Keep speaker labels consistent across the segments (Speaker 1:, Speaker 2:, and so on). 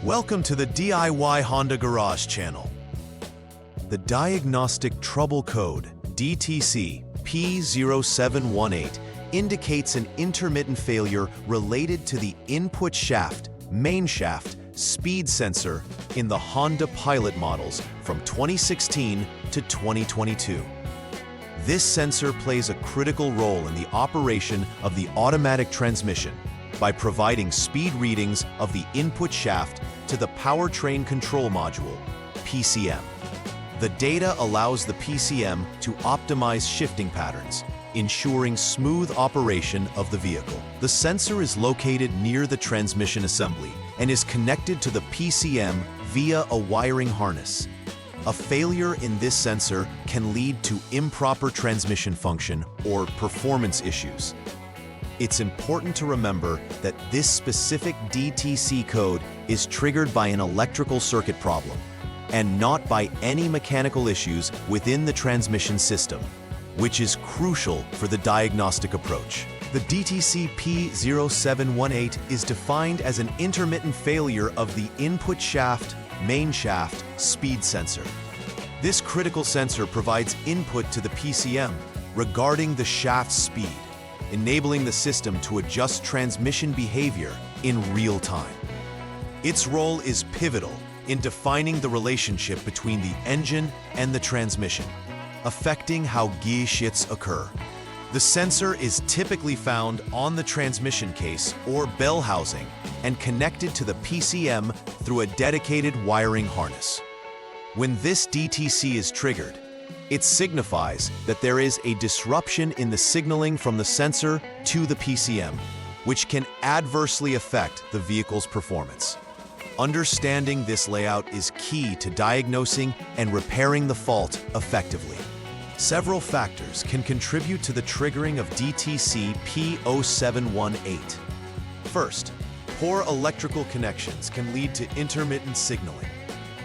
Speaker 1: Welcome to the DIY Honda Garage channel. The Diagnostic Trouble Code, DTC P0718, indicates an intermittent failure related to the input shaft, main shaft, speed sensor in the Honda Pilot models from 2016 to 2022. This sensor plays a critical role in the operation of the automatic transmission by providing speed readings of the input shaft to the powertrain control module, PCM. The data allows the PCM to optimize shifting patterns, ensuring smooth operation of the vehicle. The sensor is located near the transmission assembly and is connected to the PCM via a wiring harness. A failure in this sensor can lead to improper transmission function or performance issues. It's important to remember that this specific DTC code is triggered by an electrical circuit problem and not by any mechanical issues within the transmission system, which is crucial for the diagnostic approach. The DTC P0718 is defined as an intermittent failure of the input shaft, main shaft, speed sensor. This critical sensor provides input to the PCM regarding the shaft's speed, enabling the system to adjust transmission behavior in real time. Its role is pivotal in defining the relationship between the engine and the transmission, affecting how gear shifts occur. The sensor is typically found on the transmission case or bell housing and connected to the PCM through a dedicated wiring harness. When this DTC is triggered, it signifies that there is a disruption in the signaling from the sensor to the PCM, which can adversely affect the vehicle's performance. Understanding this layout is key to diagnosing and repairing the fault effectively. Several factors can contribute to the triggering of DTC P0718. First, poor electrical connections can lead to intermittent signaling,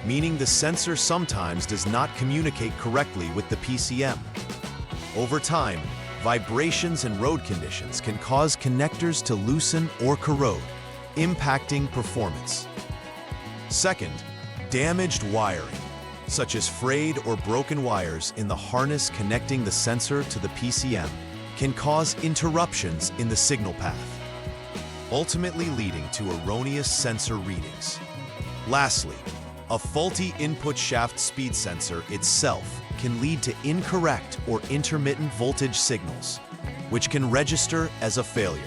Speaker 1: meaning the sensor sometimes does not communicate correctly with the PCM. Over time, vibrations and road conditions can cause connectors to loosen or corrode, impacting performance. Second, damaged wiring, such as frayed or broken wires in the harness connecting the sensor to the PCM, can cause interruptions in the signal path, ultimately leading to erroneous sensor readings. Lastly, a faulty input shaft speed sensor itself can lead to incorrect or intermittent voltage signals, which can register as a failure.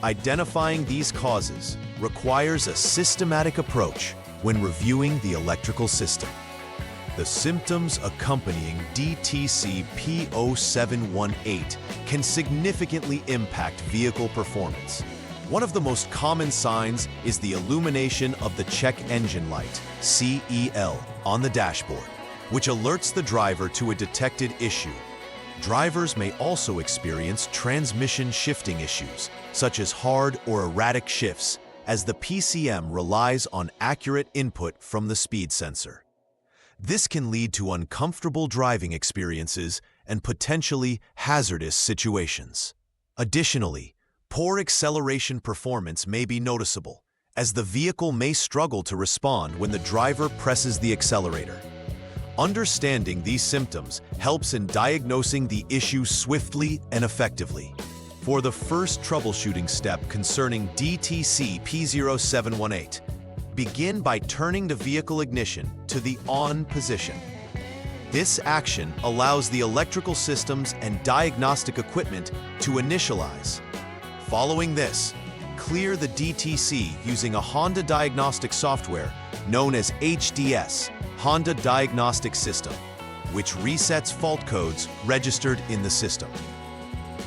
Speaker 1: Identifying these causes requires a systematic approach when reviewing the electrical system. The symptoms accompanying DTC P0718 can significantly impact vehicle performance. One of the most common signs is the illumination of the check engine light, CEL, on the dashboard, which alerts the driver to a detected issue. Drivers may also experience transmission shifting issues, such as hard or erratic shifts, as the PCM relies on accurate input from the speed sensor. This can lead to uncomfortable driving experiences and potentially hazardous situations. Additionally, poor acceleration performance may be noticeable, as the vehicle may struggle to respond when the driver presses the accelerator. Understanding these symptoms helps in diagnosing the issue swiftly and effectively. For the first troubleshooting step concerning DTC P0718, begin by turning the vehicle ignition to the on position. This action allows the electrical systems and diagnostic equipment to initialize. Following this, clear the DTC using a Honda diagnostic software known as HDS, Honda Diagnostic System, which resets fault codes registered in the system.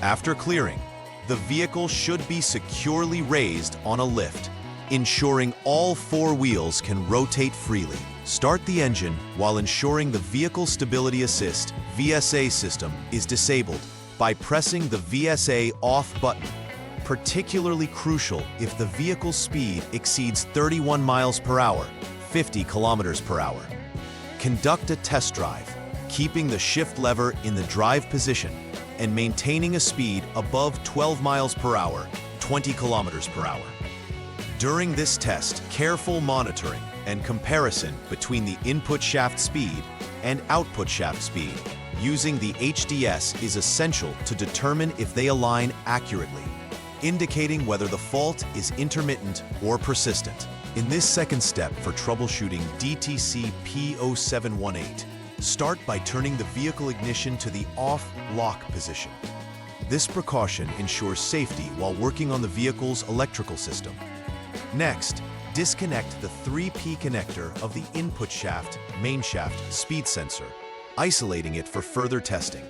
Speaker 1: After clearing, the vehicle should be securely raised on a lift, ensuring all four wheels can rotate freely. Start the engine while ensuring the Vehicle Stability Assist (VSA) system is disabled by pressing the VSA off button, particularly crucial if the vehicle's speed exceeds 31 miles per hour, 50 kilometers per hour. Conduct a test drive, keeping the shift lever in the drive position and maintaining a speed above 12 miles per hour, 20 kilometers per hour. During this test, careful monitoring and comparison between the input shaft speed and output shaft speed using the HDS is essential to determine if they align accurately, indicating whether the fault is intermittent or persistent. In this second step for troubleshooting DTC P0718, start by turning the vehicle ignition to the off-lock position. This precaution ensures safety while working on the vehicle's electrical system. Next, disconnect the 3P connector of the input shaft, main shaft, speed sensor, isolating it for further testing.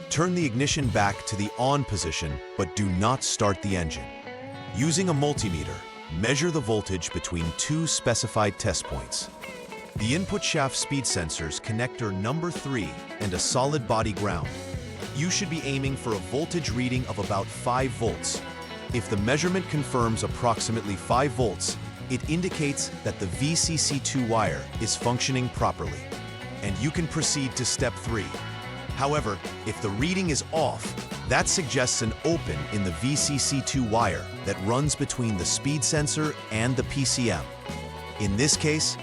Speaker 1: Turn the ignition back to the on position, but do not start the engine. Using a multimeter, measure the voltage between two specified test points. The input shaft speed sensor's connector number 3 and a solid body ground. You should be aiming for a voltage reading of about 5 volts. If the measurement confirms approximately 5 volts, it indicates that the VCC2 wire is functioning properly, and you can proceed to step 3. However, if the reading is off, that suggests an open in the VCC2 wire that runs between the speed sensor and the PCM. In this case,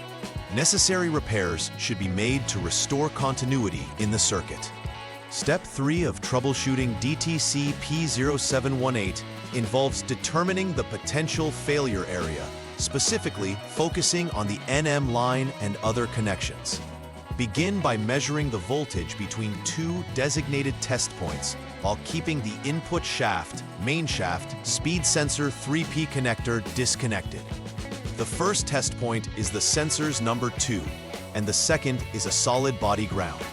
Speaker 1: necessary repairs should be made to restore continuity in the circuit. Step 3 of troubleshooting DTC P0718 involves determining the potential failure area, specifically focusing on the NM line and other connections. Begin by measuring the voltage between two designated test points while keeping the input shaft, main shaft, speed sensor 3P connector disconnected. The first test point is the sensor's number 2, and the second is a solid body ground.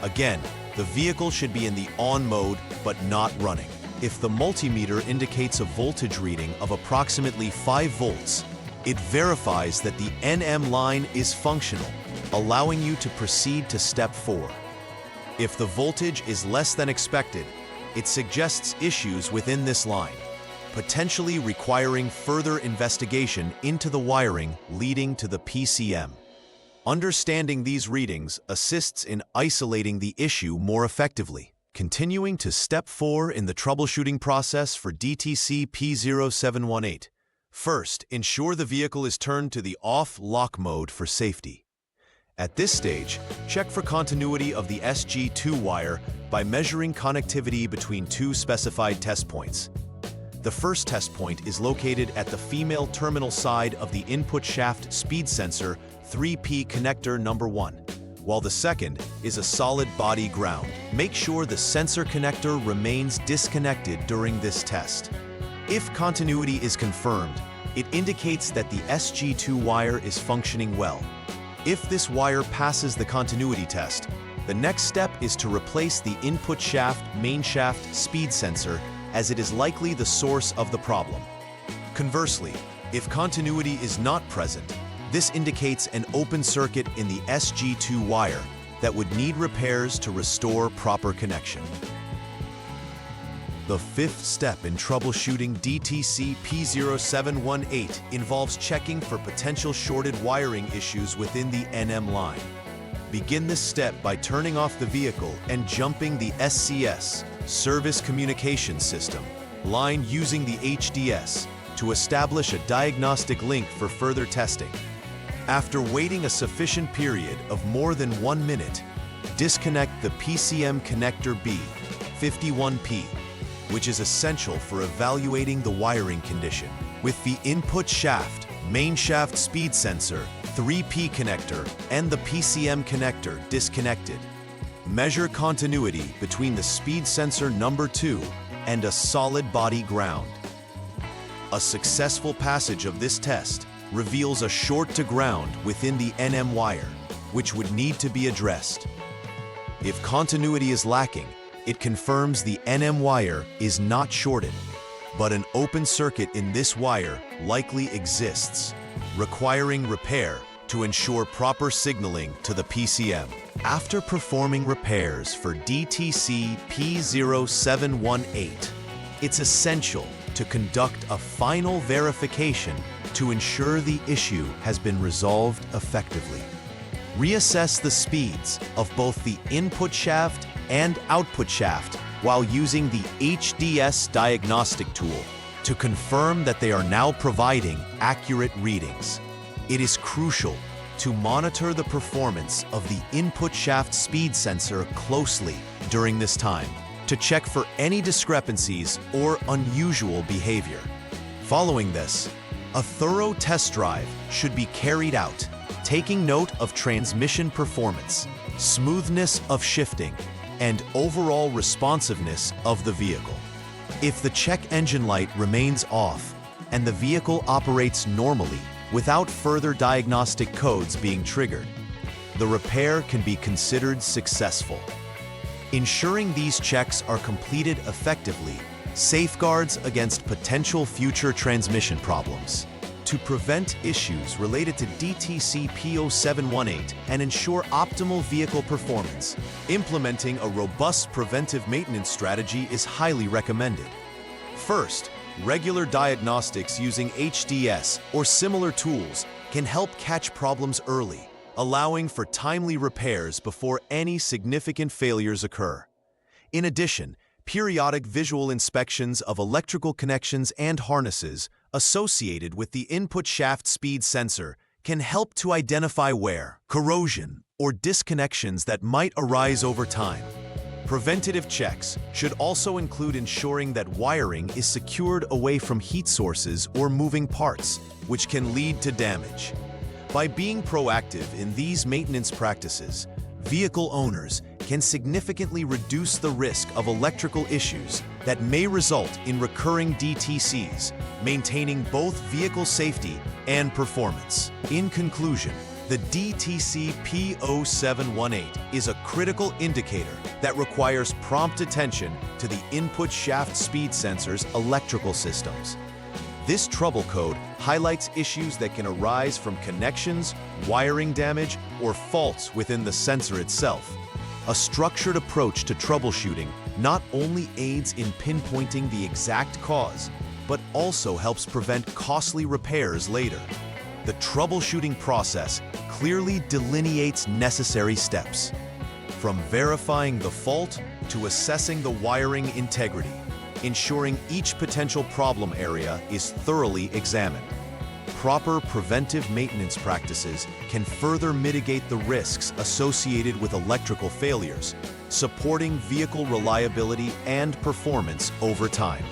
Speaker 1: Again, the vehicle should be in the on mode but not running. If the multimeter indicates a voltage reading of approximately 5 volts, it verifies that the NM line is functional, allowing you to proceed to step 4. If the voltage is less than expected, it suggests issues within this line, potentially requiring further investigation into the wiring leading to the PCM. Understanding these readings assists in isolating the issue more effectively. Continuing to step 4 in the troubleshooting process for DTC P0718. First, ensure the vehicle is turned to the off-lock mode for safety. At this stage, check for continuity of the SG2 wire by measuring connectivity between two specified test points. The first test point is located at the female terminal side of the input shaft speed sensor 3P connector number 1, while the second is a solid body ground. Make sure the sensor connector remains disconnected during this test. If continuity is confirmed, it indicates that the SG2 wire is functioning well. If this wire passes the continuity test, the next step is to replace the input shaft, main shaft, speed sensor, as it is likely the source of the problem. Conversely, if continuity is not present, this indicates an open circuit in the SG2 wire that would need repairs to restore proper connection. The fifth step in troubleshooting DTC P0718 involves checking for potential shorted wiring issues within the NM line. Begin this step by turning off the vehicle and jumping the SCS, Service Communication System, line using the HDS to establish a diagnostic link for further testing. After waiting a sufficient period of more than 1 minute, disconnect the PCM connector B51P, which is essential for evaluating the wiring condition. With the input shaft, main shaft speed sensor, 3P connector, and the PCM connector disconnected, measure continuity between the speed sensor number 2 and a solid body ground. A successful passage of this test reveals a short to ground within the NM wire, which would need to be addressed. If continuity is lacking, it confirms the NM wire is not shorted, but an open circuit in this wire likely exists, requiring repair to ensure proper signaling to the PCM. After performing repairs for DTC P0718, it's essential to conduct a final verification to ensure the issue has been resolved effectively. Reassess the speeds of both the input shaft and output shaft while using the HDS diagnostic tool to confirm that they are now providing accurate readings. It is crucial to monitor the performance of the input shaft speed sensor closely during this time to check for any discrepancies or unusual behavior. Following this, a thorough test drive should be carried out, taking note of transmission performance, smoothness of shifting, and overall responsiveness of the vehicle. If the check engine light remains off and the vehicle operates normally without further diagnostic codes being triggered, the repair can be considered successful. Ensuring these checks are completed effectively safeguards against potential future transmission problems. To prevent issues related to DTC P0718 and ensure optimal vehicle performance, implementing a robust preventive maintenance strategy is highly recommended. First, regular diagnostics using HDS or similar tools can help catch problems early, allowing for timely repairs before any significant failures occur. In addition, periodic visual inspections of electrical connections and harnesses associated with the input shaft speed sensor can help to identify wear, corrosion, or disconnections that might arise over time. Preventative checks should also include ensuring that wiring is secured away from heat sources or moving parts, which can lead to damage. By being proactive in these maintenance practices, vehicle owners can significantly reduce the risk of electrical issues that may result in recurring DTCs, maintaining both vehicle safety and performance. In conclusion, the DTC P0718 is a critical indicator that requires prompt attention to the input shaft speed sensor's electrical systems. This trouble code highlights issues that can arise from connections, wiring damage, or faults within the sensor itself. A structured approach to troubleshooting not only aids in pinpointing the exact cause, but also helps prevent costly repairs later. The troubleshooting process clearly delineates necessary steps, from verifying the fault to assessing the wiring integrity, ensuring each potential problem area is thoroughly examined. Proper preventive maintenance practices can further mitigate the risks associated with electrical failures, supporting vehicle reliability and performance over time.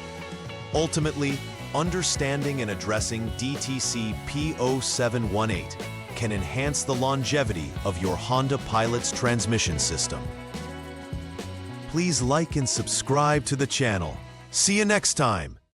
Speaker 1: Ultimately, understanding and addressing DTC P0718 can enhance the longevity of your Honda Pilot's transmission system. Please like and subscribe to the channel. See you next time.